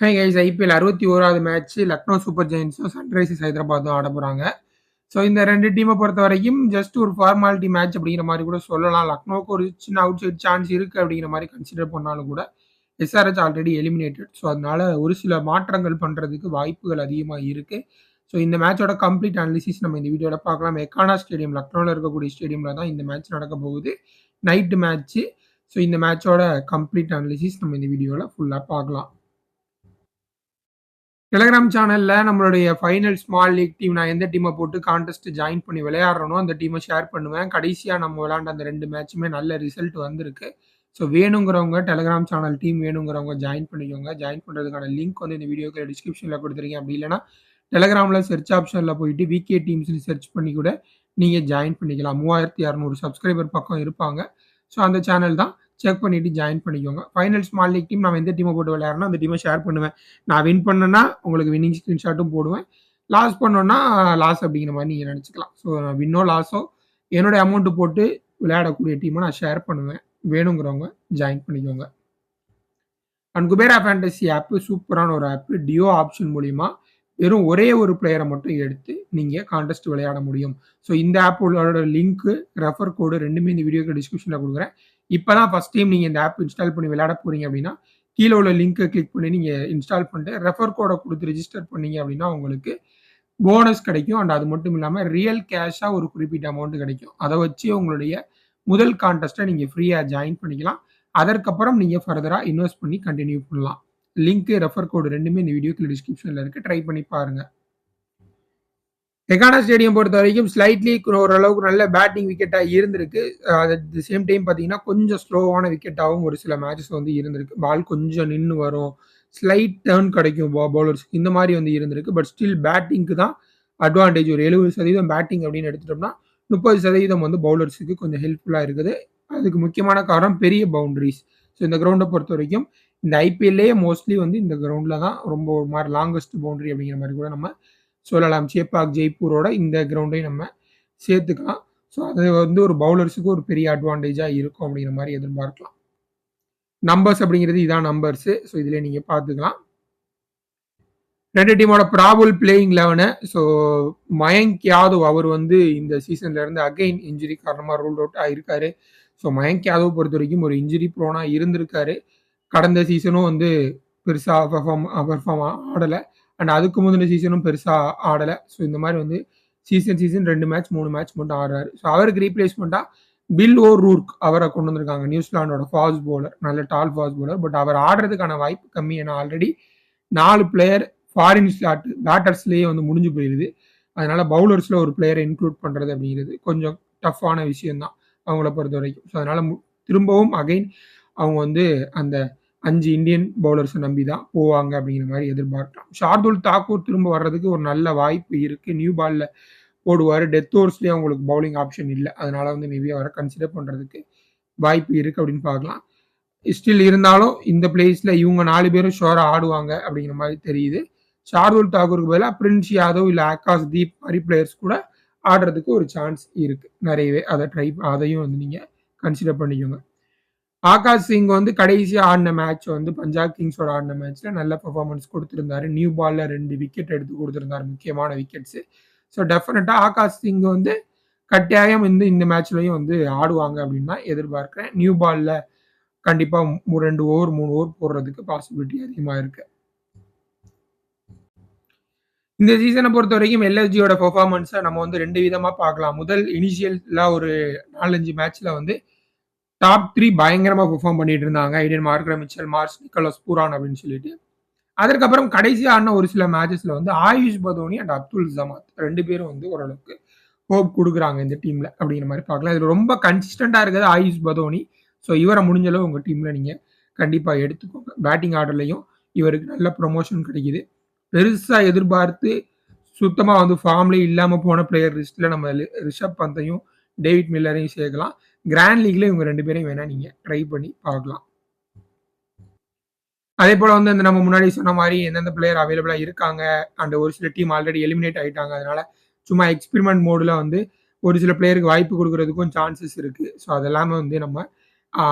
High guys IPL 61வது match Lucknow super ஜெயின்ஸும் Sunrisers ஹைதராபாத்தும் ஆட போறாங்க. ஸோ இந்த 2 டீமை பொறுத்த வரைக்கும் ஜஸ்ட் ஒரு ஃபார்மாலிட்டி மேட்ச் அப்படிங்கிற மாதிரி கூட சொல்லலாம். லக்னோவுக்கு ஒரு சின்ன அவுட் சைட் சான்ஸ் இருக்கு அப்படிங்கிற மாதிரி கன்சிடர் பண்ணாலும் கூட எஸ்ஆர்ஹெச் ஆல்ரெடி எலிமினேட்டட். ஸோ அதனால ஒரு சில மாற்றங்கள் பண்றதுக்கு வாய்ப்புகள் அதிகமாக இருக்கு. ஸோ இந்த மேட்சோட கம்ப்ளீட் அனாலிசிஸ் நம்ம இந்த வீடியோவில் பார்க்கலாம். எக்கானா ஸ்டேடியம் லக்னோவில் இருக்கக்கூடிய ஸ்டேடியமில் தான் இந்த மேட்ச் நடக்க போகுது. Night match. ஸோ இந்த மேட்சோட கம்ப்ளீட் அனாலிசிஸ் நம்ம இந்த வீடியோவில் ஃபுல்லாக பார்க்கலாம். டெலகிராம் சேனல்ல நம்மளுடைய ஃபைனல் ஸ்மால் லீக் டீம் நான் எந்த டீமை போட்டு கான்டெஸ்ட் ஜாயின் பண்ணி விளையாடுறனோ அந்த டீமை ஷேர் பண்ணுவேன். கடைசியா நம்ம விளையாண்ட அந்த 2 மேட்சுமே நல்ல ரிசல்ட் வந்திருக்கு. ஸோ வேணுங்கிறவங்க டெலகிராம் சேனல் டீம் வேணுங்கிறவங்க ஜாயின் பண்ணிக்கோங்க. ஜாயின் பண்ணுறதுக்கான லிங்க் வந்து இந்த வீடியோக்கு டிஸ்கிரிப்ஷனில் கொடுத்துருக்கேன். அப்படி இல்லைனா டெலகிராமில் சர்ச் ஆப்ஷனில் போயிட்டு விகே டீம்ஸ்னு சர்ச் பண்ணி கூட நீங்கள் ஜாயின் பண்ணிக்கலாம். 3600 சப்ஸ்கிரைபர் பக்கம் இருப்பாங்க. ஸோ அந்த சேனல் தான். செக் பண்ணிட்டு ஜாயின் பண்ணிக்கோங்க. ஃபைனல் ஸ்மால் லீக் டீம் நான் எந்த டீமை போட்டு விளையாடுறேனோ அந்த டீமை ஷேர் பண்ணுவேன். நான் வின் பண்ணேன்னா உங்களுக்கு வின்னிங் ஸ்க்ரீன்ஷாட்டும் போடுவேன். லாஸ் பண்ணோன்னா லாஸ் அப்படிங்கிற மாதிரி நீங்கள் நினச்சிக்கலாம். ஸோ நான் வின்னோ லாஸோ என்னுடைய அமௌண்ட்டு போட்டு விளையாடக்கூடிய டீமை நான் ஷேர் பண்ணுவேன். வேணுங்கிறவங்க ஜாயின் பண்ணிக்கோங்க. அண்ட் குபேரா ஃபேண்டசி ஆப்பு சூப்பரான ஒரு ஆப்பு. டியோ ஆப்ஷன் மூலிமா வெறும் ஒரே ஒரு பிளேயரை மட்டும் எடுத்து நீங்கள் கான்டெஸ்ட் விளையாட முடியும். ஸோ இந்த ஆப்போட லிங்க்கு ரெஃபர் கோடு ரெண்டுமே இந்த வீடியோக்கு டிஸ்கிரிப்ஷனில் கொடுக்குறேன். இப்போ தான் ஃபஸ்ட் டைம் நீங்கள் இந்த ஆப் இன்ஸ்டால் பண்ணி விளையாட போகிறீங்க அப்படின்னா கீழே உள்ள லிங்க்கை கிளிக் பண்ணி நீங்கள் இன்ஸ்டால் பண்ணிட்டு ரெஃபர் கோடை கொடுத்து ரிஜிஸ்டர் பண்ணீங்க அப்படின்னா உங்களுக்கு போனஸ் கிடைக்கும். அண்ட் அது மட்டும் இல்லாமல் ரியல் கேஷாக ஒரு குறிப்பிட்ட அமௌண்ட் கிடைக்கும். அதை வச்சு உங்களுடைய முதல் கான்டெஸ்ட்டை நீங்கள் ஃப்ரீயாக ஜாயின் பண்ணிக்கலாம். அதற்கப்புறம் நீங்கள் ஃபர்தராக இன்வெஸ்ட் பண்ணி கண்டினியூ பண்ணலாம். லிங்க்கு ரெஃபர் கோடு ரெண்டுமே இந்த வீடியோக்கு டிஸ்கிரிப்ஷனில் இருக்குது. ட்ரை பண்ணி பாருங்கள். எக்கானா ஸ்டேடியம் பொறுத்த வரைக்கும் ஸ்லைட்லி ஓரளவுக்கு நல்ல பேட்டிங் விக்கெட்டாக இருந்திருக்கு. அட் தி சேம் டைம் பார்த்தீங்கன்னா கொஞ்சம் ஸ்லோவான விக்கெட்டாகவும் ஒரு சில மேட்சஸ் வந்து இருந்திருக்கு. பால் கொஞ்சம் நின்று வரும், ஸ்லைட் டர்ன் கிடைக்கும் பவுலர்ஸ்க்கு, இந்த மாதிரி வந்து இருந்திருக்கு. பட் ஸ்டில் பேட்டிங்க்கு தான் அட்வான்டேஜ். ஒரு 70% பேட்டிங் அப்படின்னு எடுத்துட்டோம்னா 30% வந்து பவுலர்ஸுக்கு கொஞ்சம் ஹெல்ப்ஃபுல்லாக இருக்குது. அதுக்கு முக்கியமான காரணம் பெரிய பவுண்டரிஸ். ஸோ இந்த கிரவுண்டை பொறுத்த வரைக்கும் இந்த ஐபிஎல்லையே மோஸ்ட்லி வந்து இந்த கிரவுண்டில் தான் ரொம்ப ஒரு மாதிரி லாங்கஸ்ட் பவுண்டரி அப்படிங்கிற மாதிரி கூட நம்ம சொல்லலாம். சேப்பாக் ஜெய்ப்பூரோட இந்த கிரவுண்டையும் நம்ம சேர்த்துக்கலாம். ஸோ அது வந்து ஒரு பவுலர்ஸுக்கு ஒரு பெரிய அட்வான்டேஜாக இருக்கும் அப்படிங்கிற மாதிரி எதிர்பார்க்கலாம். நம்பர்ஸ் அப்படிங்கிறது இதான் நம்பர்ஸு. ஸோ இதில் நீங்கள் பார்த்துக்கலாம். 2 டீமோட probable playing 11. So Mayank Yadav அவர் வந்து இந்த சீசன்லேருந்து அகைன் இன்ஜுரி காரணமாக ரூல் அவுட் ஆகிருக்காரு. ஸோ மயங்க் யாதவ் பொறுத்த வரைக்கும் ஒரு இன்ஜுரி ப்ரோனாக இருந்திருக்காரு. கடந்த சீசனும் வந்து பெருசாக பெர்ஃபார்ம் ஆடலை. அண்ட் அதுக்கு முந்தின சீசனும் பெருசாக ஆடலை. ஸோ இந்த மாதிரி வந்து சீசன் 2 மேட்ச் 3 மேட்ச் மட்டும் ஆடுறாரு. ஸோ அவருக்கு ரீப்ளேஸ்மெண்ட்டாக பில் ஓ ரூர்க் அவரை கொண்டு வந்திருக்காங்க. நியூசிலாண்டோட ஃபாஸ்ட் பவுலர், நல்ல டால் ஃபாஸ்ட் பவுலர். பட் அவர் ஆடுறதுக்கான வாய்ப்பு கம்மி. ஏன்னா ஆல்ரெடி 4 பிளேயர் ஃபாரின் ஸ்லாட் பேட்டர்ஸ்லேயே வந்து முடிஞ்சு போயிடுது. அதனால பவுலர்ஸில் ஒரு பிளேயரை இன்க்ளூட் பண்ணுறது அப்படிங்கிறது கொஞ்சம் டஃப்பான விஷயம்தான் அவங்கள பொறுத்த வரைக்கும். ஸோ அதனால திரும்பவும் அகைன் அவங்க வந்து அந்த 5 இந்தியன் பவுலர்ஸை நம்பி தான் போவாங்க அப்படிங்கிற மாதிரி எதிர்பார்க்கலாம். ஷார்துல் தாக்கூர் திரும்ப வர்றதுக்கு ஒரு நல்ல வாய்ப்பு இருக்குது. நியூ பாலில் போடுவார். டெத் ஓவர்ஸ்லேயே அவங்களுக்கு பவுலிங் ஆப்ஷன் இல்லை. அதனால வந்து மேபி அவரை கன்சிடர் பண்ணுறதுக்கு வாய்ப்பு இருக்குது அப்படின்னு பார்க்கலாம். ஸ்டில் இருந்தாலும் இந்த பிளேஸில் இவங்க 4 பேரும் ஷோராக ஆடுவாங்க அப்படிங்கிற மாதிரி தெரியுது. ஷார்துல் தாக்கூருக்கு பதிலாக பிரின்ஸ் யாதவ் இல்லை ஆகாஷ் தீப் மாதிரி பிளேயர்ஸ் கூட ஆடுறதுக்கு ஒரு சான்ஸ் இருக்குது நிறையவே. அதையும் வந்து நீங்கள் கன்சிடர் பண்ணிக்கோங்க. ஆகாஷ் சிங் வந்து கடைசியாக ஆடின மேட்ச் வந்து பஞ்சாப் கிங்ஸோட ஆடின மேட்ச்சில் நல்ல பெர்ஃபார்மன்ஸ் கொடுத்துருந்தாரு. நியூ பாலில் 2 விக்கெட் எடுத்து கொடுத்துருந்தாரு, முக்கியமான விக்கெட்ஸு. ஸோ டெஃபினட்டாக ஆகாஷ் சிங் வந்து கட்டாயம் வந்து இந்த மேட்ச்லையும் வந்து ஆடுவாங்க அப்படின்னு தான் எதிர்பார்க்குறேன். நியூ பாலில் கண்டிப்பாக 2 ஓவர் 3 ஓவர் போடுறதுக்கு பாசிபிலிட்டி அதிகமாக இருக்குது. இந்த சீசனை பொறுத்த வரைக்கும் எல்எஸ்ஜியோட பெர்ஃபார்மன்ஸை நம்ம வந்து 2 விதமாக பார்க்கலாம். முதல் இனிஷியலில் ஒரு 4-5 மேட்ச்சில் வந்து டாப் 3 பயங்கரமாக பெர்ஃபார்ம் பண்ணிட்டு இருந்தாங்க. ஐடன் மார்க்ரம், மிச்சல் மார்ஷ், நிக்கோலஸ் பூரான் அப்படின்னு சொல்லிட்டு. அதற்கப்புறம் கடைசியாக ஆடின ஒரு சில மேட்சஸில் வந்து ஆயுஷ் பதோனி அண்ட் அப்துல் ஜமாத் 2 பேரும் வந்து ஓரளவுக்கு ஹோப் கொடுக்குறாங்க இந்த டீமில் அப்படிங்கிற மாதிரி பார்க்கலாம். இதில் ரொம்ப கன்சிஸ்டண்டாக இருக்கிறது ஆயுஷ் பதோனி. ஸோ இவரை முடிஞ்சளவு உங்கள் டீமில் நீங்கள் கண்டிப்பாக எடுத்துக்கோங்க. பேட்டிங் ஆர்டர்லையும் இவருக்கு நல்ல ப்ரொமோஷன் கிடைக்குது. பெருசாக எதிர்பார்த்து சுத்தமாக வந்து ஃபார்ம்லேயே இல்லாமல் போன பிளேயர் லிஸ்ட்டில் நம்ம ரிஷப் பந்தையும் டேவிட் மில்லரையும் சேர்க்கலாம். கிராண்ட் லீக்ல இவங்க 2 பேரையும் வேணா நீங்க ட்ரை பண்ணி பார்க்கலாம். அதே போல வந்து நம்ம முன்னாடி சொன்ன மாதிரி எந்தெந்த பிளேயர் அவைலபிளா இருக்காங்க அண்ட் ஒரு சில டீம் ஆல்ரெடி எலிமினேட் ஆயிட்டாங்க. அதனால சும்மா எக்ஸ்பெரிமெண்ட் மோடில் வந்து ஒரு சில பிளேயருக்கு வாய்ப்பு கொடுக்கறதுக்கும் சான்சஸ் இருக்கு. ஸோ அதெல்லாமே வந்து நம்ம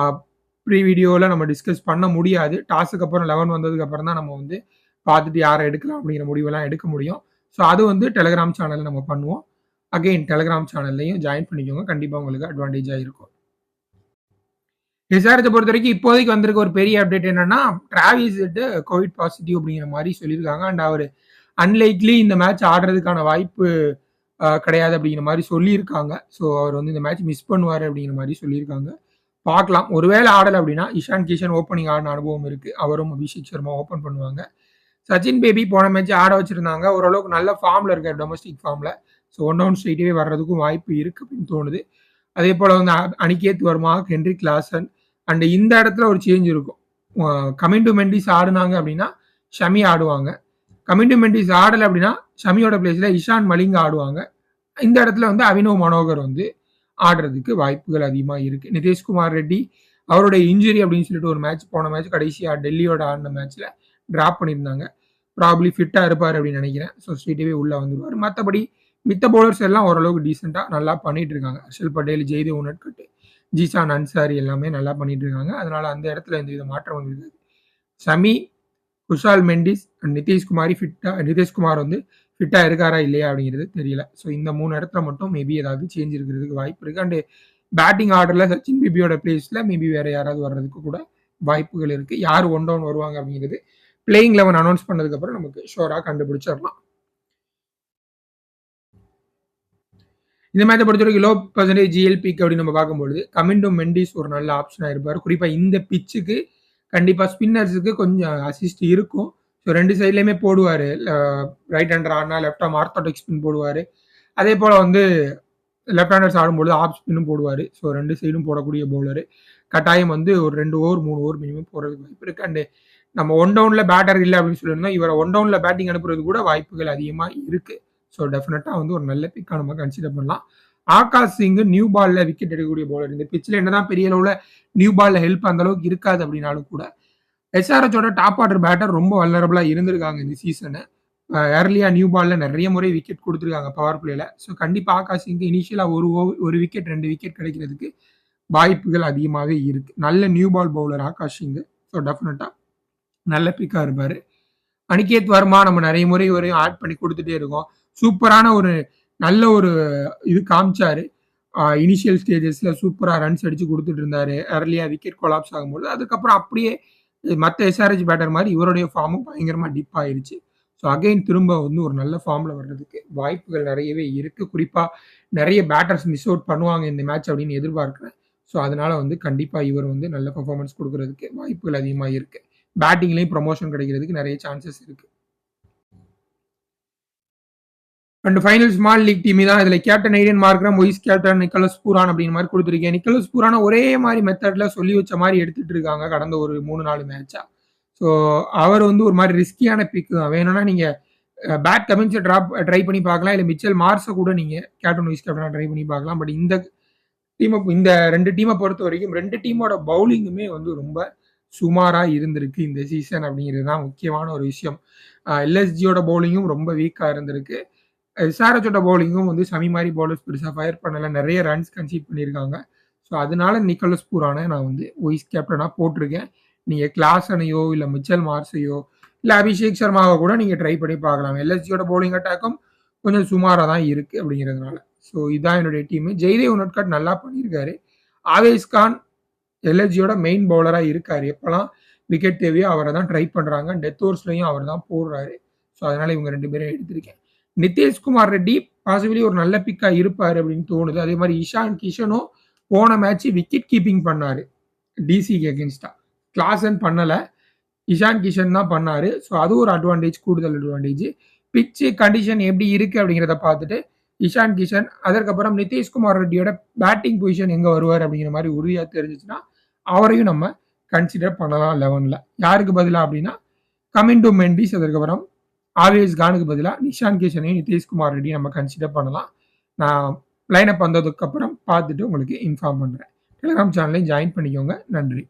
ப்ரீ வீடியோல நம்ம டிஸ்கஸ் பண்ண முடியாது. டாஸுக்கு அப்புறம் 11 வந்ததுக்கு அப்புறம் தான் நம்ம வந்து பார்த்துட்டு யார எடுக்கலாம் அப்படிங்கிற முடிவெல்லாம் எடுக்க முடியும். ஸோ அது வந்து டெலகிராம் சேனல்ல நம்ம பண்ணுவோம். அகைன் டெலகிராம் சேனல்லயும் ஜாயின் பண்ணிக்கோங்க. கண்டிப்பா உங்களுக்கு அட்வான்டேஜா இருக்கும். எஸ்ஆர்எச்ச பொறுத்தவரைக்கும் இப்போதைக்கு வந்திருக்க ஒரு பெரிய அப்டேட் என்னன்னா, டிராவிஸ் ஹெட் கோவிட் பாசிட்டிவ் அப்படிங்கிற மாரி சொல்லியிருக்காங்க. அண்ட் அவரு அன்லைக்லி இந்த மேட்ச் ஆடுறதுக்கான வாய்ப்பு கிடையாது அப்படிங்கிற மாரி சொல்லியிருக்காங்க. ஸோ அவர் வந்து இந்த மேட்ச் மிஸ் பண்ணுவாரு அப்படிங்கிற மாரி சொல்லியிருக்காங்க. பார்க்கலாம். ஒருவேளை ஆடல அப்படின்னா, இஷான் கிஷன் ஓப்பனிங் ஆடின அனுபவம் இருக்கு. அவரும் அபிஷேக் சர்மா ஓப்பன் பண்ணுவாங்க. சச்சின் பேபி போன மேட்ச் ஆட வச்சிருந்தாங்க. ஓரளவுக்கு நல்ல ஃபார்ம்ல இருக்காரு டொமஸ்டிக் ஃபார்ம்ல. ஸோ 1 டவுன் ஸ்ட்ரெயிட்டாவே வர்றதுக்கும் வாய்ப்பு இருக்கு அப்படின்னு தோணுது. அதே போல வந்து Aniket Varma, Heinrich Klaasen and இந்த இடத்துல ஒரு சேஞ்ச் இருக்கும். கமிங் டு மெண்டிஸ் ஆடுனாங்க அப்படின்னா, ஷமி ஆடுவாங்க. கமிங் டு மெண்டிஸ் ஆடல அப்படின்னா, ஷமியோட பிளேஸ்ல இஷான் மலிங்க ஆடுவாங்க. இந்த இடத்துல வந்து அபினவ் மனோகர் வந்து ஆடுறதுக்கு வாய்ப்புகள் அதிகமா இருக்கு. நிதேஷ்குமார் ரெட்டி அவருடைய இன்ஜுரி அப்படின்னு சொல்லிட்டு ஒரு மேட்ச் போன மேட்ச் கடைசியா டெல்லியோட ஆடின மேட்ச்ல டிராப் பண்ணியிருந்தாங்க. ப்ராப்ளி ஃபிட்டா இருப்பாரு அப்படின்னு நினைக்கிறேன். ஸோ ஸ்ட்ரெயிட்டாவே உள்ள வந்துருவாரு. மத்தபடி மித்த பவுலர்ஸ் எல்லாம் ஓரளவுக்கு டீசென்ட்டா நல்லா பண்ணிட்டு இருக்காங்க. ஹர்ஷல் பட்டேல், ஜெய்தேவ் உனட்கட், ஜீசான் அன்சாரி எல்லாமே நல்லா பண்ணிட்டு இருக்காங்க. அதனால அந்த இடத்துல எந்தவித மாற்றம் வந்திருக்காது. ஷமி, குஷால் மெண்டிஸ் அண்ட் நிதிஷ்குமார் வந்து ஃபிட்டா இருக்காரா இல்லையா அப்படிங்கிறது தெரியல. ஸோ இந்த 3 இடத்துல மட்டும் மேபி ஏதாவது சேஞ்ச் இருக்கிறதுக்கு வாய்ப்பு இருக்கு. அண்ட் பேட்டிங் ஆர்டர்ல சச்சின் பேபியோட பிளேஸ்ல மேபி வேற யாராவது வர்றதுக்கு கூட வாய்ப்புகள் இருக்கு. யார் 1 டவுன் வருவாங்க அப்படிங்கிறது பிளேயிங் 11 அனௌன்ஸ் பண்ணதுக்கு அப்புறம் நமக்கு ஷோரா கண்டுபிடிச்சிடலாம். இந்த மேட்சை பொறுத்த வரைக்கும் லோ பர்சன்டேஜ் ஜிஎல்பிக்கு அப்படின்னு நம்ம பார்க்கும்பொழுது கமிண்டோ மெண்டிஸ் ஒரு நல்ல ஆப்ஷனா இருப்பார். குறிப்பா இந்த பிச்சுக்கு கண்டிப்பா ஸ்பின்னர்ஸுக்கு கொஞ்சம் அசிஸ்ட் இருக்கும். ஸோ 2 சைட்லயுமே போடுவாரு. ரைட் ஹேண்டர் ஆடினா லெஃப்ட் ஆர்ம் ஆர்த்தோடிக் ஸ்பின் போடுவாரு. அதே போல வந்து லெஃப்ட் ஹேண்டர்ஸ் ஆடும்பொழுது ஆஃப் ஸ்பின்னும் போடுவாரு. ஸோ 2 சைடும் போடக்கூடிய பவுலரு. கட்டாயம் வந்து ஒரு 2 ஓவர் 3 ஓவர் மினிமம் போடுறதுக்கு வாய்ப்பு இருக்கு. அண்ட் நம்ம 1 டவுன்ல பேட்டர் இல்லை அப்படின்னு சொல்லியிருந்தோம். இவரை 1 டவுன்ல பேட்டிங் அனுப்புறது கூட வாய்ப்புகள் அதிகமா இருக்கு. ஸோ டெஃபினட்டா வந்து ஒரு நல்ல பிக்கா நம்ம கன்சிடர் பண்ணலாம். ஆகாஷ் சிங் நியூ பால்ல விக்கெட் எடுக்கக்கூடிய பவுலர். இந்த பிச்சில் என்னதான் பெரிய அளவுல நியூ பால்ல ஹெல்ப் அந்த அளவுக்கு இருக்காது அப்படின்னாலும் கூட எஸ்ஆர்எச்சோட டாப் ஆர்டர் பேட்டர் ரொம்ப வல்னரபிளா இருந்திருக்காங்க இந்த சீசனு. ஏர்லியா நியூ பால்ல நிறைய முறை விக்கெட் கொடுத்துருக்காங்க பவர் பிளேல. ஸோ கண்டிப்பா ஆகாஷ் சிங் இனிஷியலா ஒரு விக்கெட் 2 விக்கெட் கிடைக்கிறதுக்கு வாய்ப்புகள் அதிகமாகவே இருக்கு. நல்ல new ball bowler Akash Singh. So டெஃபினட்டா நல்ல பிக்கா இருப்பாரு. அனிகேத் வர்மா நம்ம நிறைய முறை வரையும் ஆட் பண்ணி கொடுத்துட்டே இருக்கோம். சூப்பரான ஒரு நல்ல ஒரு இது காமிச்சாரு. இனிஷியல் ஸ்டேஜஸ்ல சூப்பரா ரன்ஸ் அடிச்சு கொடுத்துட்டு இருந்தாரு. ஏர்லியா விக்கெட் கொலாப்ஸ் ஆகும்போது அதுக்கப்புறம் அப்படியே மற்ற எஸ்ஆர்ஹெச் பேட்டர் மாதிரி இவருடைய ஃபார்மும் பயங்கரமா டிப் ஆயிருச்சு. ஸோ அகைன் திரும்ப வந்து ஒரு நல்ல ஃபார்ம்ல வர்றதுக்கு வாய்ப்புகள் நிறையவே இருக்கு. குறிப்பா நிறைய பேட்டர்ஸ் மிஸ் அவுட் பண்ணுவாங்க இந்த மேட்ச் அப்படின்னு எதிர்பார்க்கிறேன். ஸோ அதனால வந்து கண்டிப்பா இவர் வந்து நல்ல பெர்ஃபார்மன்ஸ் கொடுக்கறதுக்கு வாய்ப்புகள் அதிகமா இருக்கு. பேட்டிங்லயும் ப்ரொமோஷன் கிடைக்கிறதுக்கு நிறைய சான்சஸ் இருக்கு. And final small league team தான். இதுல captain Aiden Markram, vice captain Nicholas Pooran அப்படிங்கிற மாதிரி கொடுத்துருக்கேன். நிக்கலஸ் பூரான ஒரே மாதிரி மெத்தட்ல சொல்லி வச்ச மாதிரி எடுத்துட்டு இருக்காங்க கடந்த ஒரு 3-4 மேட்சா. ஸோ அவர் வந்து ஒரு மாதிரி ரிஸ்கியான பிக் தான். வேணும்னா நீங்க பேட் கமின்ஸை ட்ரை பண்ணி பார்க்கலாம். இல்லை மிச்சல் மார்ஸை கூட நீங்க கேப்டன் வைஸ் கேப்டனா ட்ரை பண்ணி பார்க்கலாம். பட் இந்த இந்த 2 டீமை பொறுத்த வரைக்கும் 2 டீமோட பவுலிங்குமே வந்து ரொம்ப சுமாரா இருந்திருக்கு இந்த சீசன் அப்படிங்கிறது தான் முக்கியமான ஒரு விஷயம். எல்எஸ்ஜியோட பவுலிங்கும் ரொம்ப வீக்கா இருந்திருக்கு. எஸ்ஆர்ஹெச்சோட பவுலிங்கும் வந்து சமி மாதிரி பவுலர்ஸ் பெருசா ஃபயர் பண்ணல. நிறைய ரன்ஸ் கன்சீட் பண்ணியிருக்காங்க. ஸோ அதனால நிக்கலஸ் பூரானை நான் வந்து வைஸ் கேப்டனா போட்டிருக்கேன். நீங்க கிளாசனையோ இல்லை மிச்சல் மார்ஸையோ இல்லை அபிஷேக் சர்மாவை கூட நீங்க ட்ரை பண்ணி பார்க்கலாம். எல்எஸ்ஜியோட பவுலிங் அட்டாக்கும் கொஞ்சம் சுமாராக தான் இருக்கு அப்படிங்கிறதுனால. ஸோ இதான் என்னுடைய டீம். ஜெய்தேவ் உனட்கட் நல்லா பண்ணியிருக்காரு. ஆவேஸ் கான் எல்எஸ்ஜியோட மெயின் பவுலராக இருக்காரு. எப்பெல்லாம் விக்கெட் தேவையோ அவரை தான் ட்ரை பண்றாங்க. டெத் ஓவர்ஸ்லையும் அவர் தான் போடுறாரு. ஸோ அதனால இவங்க 2 பேரும் எடுத்திருக்கேன். நிதேஷ்குமார் ரெட்டி பாசிபிளி ஒரு நல்ல பிக்கா இருப்பாரு அப்படின்னு தோணுது. அதே மாதிரி இஷான் கிஷனும் போன மேட்ச் விக்கெட் கீப்பிங் பண்ணாரு டிசிக்கு அகேன்ஸ்டா. கிளாசன் பண்ணல, இஷான் கிஷன் தான் பண்ணாரு. ஸோ அது ஒரு அட்வான்டேஜ், கூடுதல் அட்வான்டேஜ். பிச்சு கண்டிஷன் எப்படி இருக்கு அப்படிங்கிறத பார்த்துட்டு இஷான் கிஷன், அதற்கப்புறம் நிதேஷ்குமார் ரெட்டியோட பேட்டிங் பொசிஷன் எங்க வருவார் அப்படிங்கிற மாதிரி உறுதியா தெரிஞ்சிச்சுன்னா அவரையும் நம்ம கன்சிடர் பண்ணலாம் 11ல. யாருக்கு பதிலாக அப்படின்னா கமிண்டோ மெண்டிஸ், அதற்கப்புறம் ஆவேஸ் கானுக்கு பதிலாக நிஷான் கிஷனையும் நிதேஷ்குமார் ரெட்டி நம்ம கன்சிடர் பண்ணலாம். நான் லைனப் வந்ததுக்கு அப்புறம் பார்த்துட்டு உங்களுக்கு இன்ஃபார்ம் பண்றேன். டெலிகிராம் சேனலையும் ஜாயின் பண்ணிக்கோங்க. நன்றி.